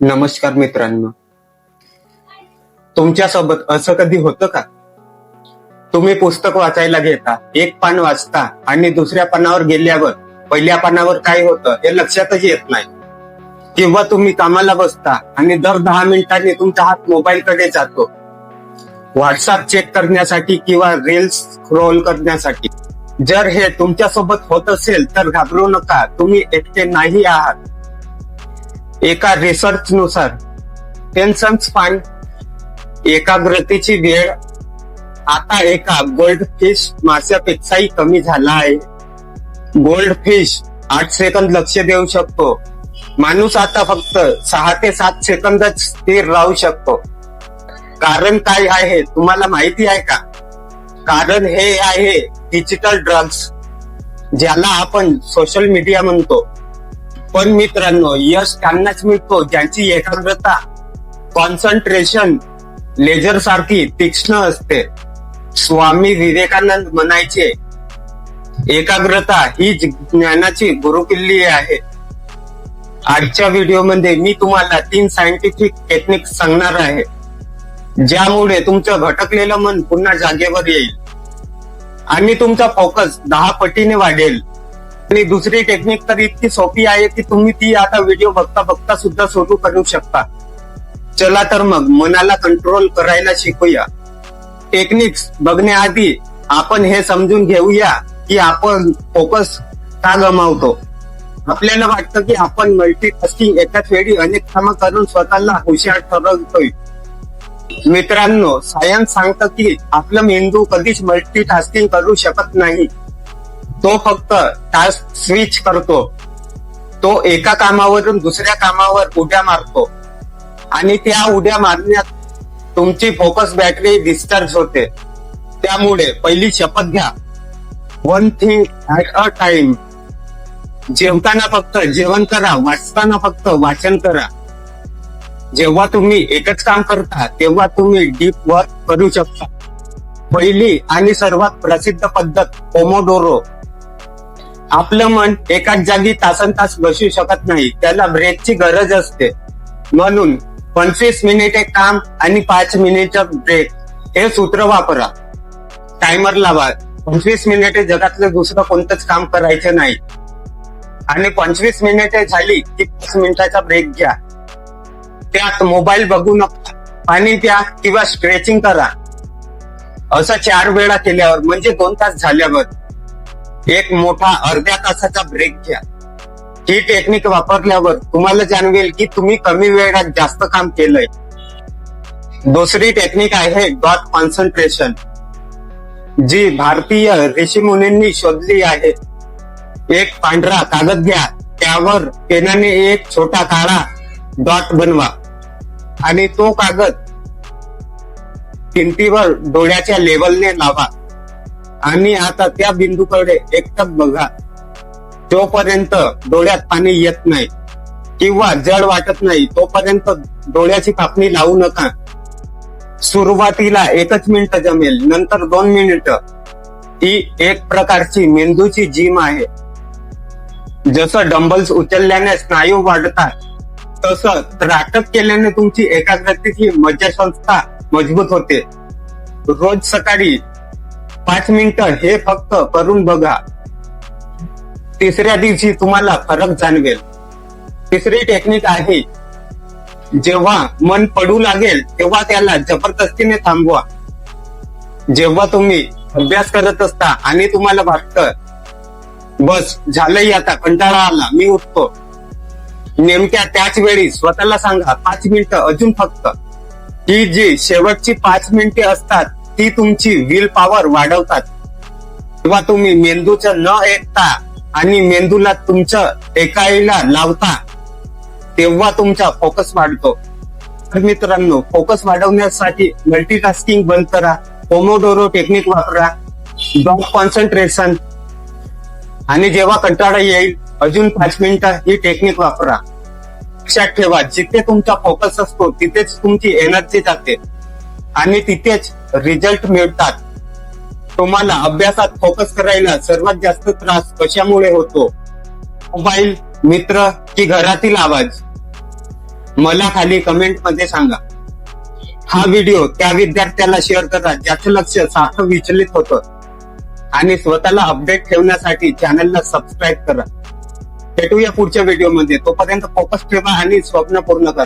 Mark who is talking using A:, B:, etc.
A: नमस्कार मित्रांनो, तुमच्यासोबत असं कधी होतं का? तुम्ही पुस्तक वाचायला घेता, एक पान वाचता आणि दुसऱ्या पानावर गेल्यावर पहिल्या पानावर काय होतं हे लक्षातच येत नाही. किंवा तुम्ही कामाला बसता आणि दर 10 मिनिटांनी तुमचा हात मोबाईल कडे जातो, व्हॉट्सअप चेक करण्यासाठी किंवा रील्स स्क्रोल करण्यासाठी. जर हे तुमच्यासोबत होत असेल तर घाबरू नका, तुम्ही एकटे नाही आहात. एका रिसर्च नुसार टेन्शन स्पॅन, एकाग्रतेची वेळ आता एका गोल्डफिश माशापेक्षाही कमी झाला आहे. गोल्डफिश 8 सेकंद लक्ष देऊ शकतो, माणूस आता फक्त 6 ते 7 सेकंदच स्थिर राहू शकतो. कारण काय आहे तुम्हाला माहिती आहे का? कारण हे आहे डिजिटल ड्रग्स, ज्याला आपण सोशल मीडिया म्हणतो. पण मित्रांनो, यश त्यांनाच मिळतो ज्यांची एकाग्रता, कॉन्सन्ट्रेशन लेझर सारखी तीक्ष्ण असते. स्वामी विवेकानंद म्हणायचे, एकाग्रता ही ज्ञानाची गुरुकिल्ली आहे. आजच्या व्हिडिओमध्ये मी तुम्हाला 3 सायंटिफिक टेक्निक सांगणार आहे, ज्यामुळे तुमचं भटकलेलं मन पुन्हा जागेवर येईल आणि तुमचा फोकस 10 पटीने वाढेल. आणि दुसरी टेक्निक तर इतकी सोपी आहे की तुम्ही ती आता व्हिडिओ बघता बघता सुद्धा सुरू करू शकता. चला तर मग मनाला कंट्रोल करायला शिकूया. टेक्निक्स बघण्याआधी आपण हे समजून घेऊया की आपण फोकस का गमावतो. आपल्याला वाटतं की आपण मल्टीटास्किंग एकाच वेळी अनेक कामं करून स्वतःला हुशार ठरवतोय. मित्रांनो, सायन्स सांगतं की आपला मेंदू कधीच मल्टीटास्किंग करू शकत नाही. तो फक्त टास्क स्विच करतो. तो एका कामावरून दुसऱ्या कामावर उड्या मारतो आणि त्या उड्या मारण्यात तुमची फोकस बॅटरी डिस्चार्ज होते. त्यामुळे पहिली शपथ घ्या, 1 थिंग ॲट अ टाइम. जेवताना फक्त जेवण करा, वाचताना फक्त वाचन करा. जेव्हा तुम्ही एकच काम करता तेव्हा तुम्ही डीप वर्क करू शकता. पहिली आणि सर्वात प्रसिद्ध पद्धत पोमोडोरो. आपलं मन एकाच जागी तासनतास बसू शकत नाही, त्याला ब्रेकची गरज असते. म्हणून 25 मिनिटे काम आणि 5 मिनिट ब्रेक हे सूत्र वापरा. टायमर लावा. 25 मिनिटे जगातलं दुसरं कोणतंच काम करायचं नाही आणि 25 मिनिटे झाली की 5 मिनिटाचा ब्रेक घ्या. त्यात मोबाईल बघू नका, पाणी प्या किंवा स्ट्रेचिंग करा. असं 4 वेळा केल्यावर म्हणजे 2 तास झाल्यावर एक मोठा अर्ध्या तासाचा ब्रेक घ्या. ही टेक्निक वापरल्यावर तुम्हाला जाणवेल की तुम्ही कमी वेळात जास्त काम केलंय. दुसरी टेक्निक आहे डॉट कॉन्सन्ट्रेशन, जी भारतीय ऋषीमुनींनी शोधली आहे. एक पांढरा कागद घ्या, त्यावर पेनाने एक छोटा काळा डॉट बनवा आणि तो कागद भिंतीवर डोळ्याच्या लेवलने लावा आणि आता त्या बिंदूकडे एकटक बघा. जोपर्यंत डोळ्यात पाणी येत नाही किंवा जड वाटत नाही तोपर्यंत डोळ्याची पापणी लावू नका. सुरुवातीला 1 मिनिट जमेल, नंतर 2 मिनिट. ही एक प्रकारची मेंदूची जिम आहे. जसं डंबल्स उचलल्याने स्नायू वाढतात, तसं त्राटक केल्याने तुमची एकाग्रतेची मज्जासंस्था मजबूत होते. रोज सकाळी 5 मिनिटं हे फक्त करून बघा. तिसऱ्या दिवशी तुम्हाला फरक जाणवेल. तिसरी टेक्निक आहे, जेव्हा मन पडू लागेल तेव्हा त्याला जबरदस्तीने थांबवा. जेव्हा तुम्ही अभ्यास करत असता आणि तुम्हाला वाटतं बस झालंय, आता कंटाळा आला, मी उठतो, नेमक्या त्याच वेळी स्वतःला सांगा 5 मिनिटं अजून फक्त. ही जी शेवटची 5 मिनिटे असतात ती तुमची विल पॉवर वाढवतात. तेव्हा तुम्ही मेंदूचं न ऐकता आणि मेंदूला तुमचं ऐकायला लावता, तेव्हा तुमचा फोकस वाढतो. तर मित्रांनो, फोकस वाढवण्यासाठी मल्टीटास्किंग बंद करा, पोमोडोरो टेक्निक वापरा, डॉट कॉन्सन्ट्रेशन, आणि जेव्हा कंटाळा येईल अजून 5 मिनिटं ही टेक्निक वापरा. लक्षात ठेवा, जिथे तुमचा फोकस असतो तिथेच तुमची एनर्जी जाते आणि तिथेच रिझल्ट मिळतात. तुम्हाला अभ्यासात फोकस करायला सर्वात जास्त त्रास कशामुळे होतो? मोबाईल, मित्र की घरातील आवाज? मला खाली कमेंट मध्ये सांगा. हा व्हिडिओ त्या विद्यार्थ्याला शेअर करा ज्याचं लक्ष सारखं विचलित होतं आणि स्वतःला अपडेट ठेवण्यासाठी चॅनलला सबस्क्राईब करा. भेटूया पुढच्या व्हिडिओमध्ये. तोपर्यंत फोकस ठेवा आणि स्वप्न पूर्ण करा.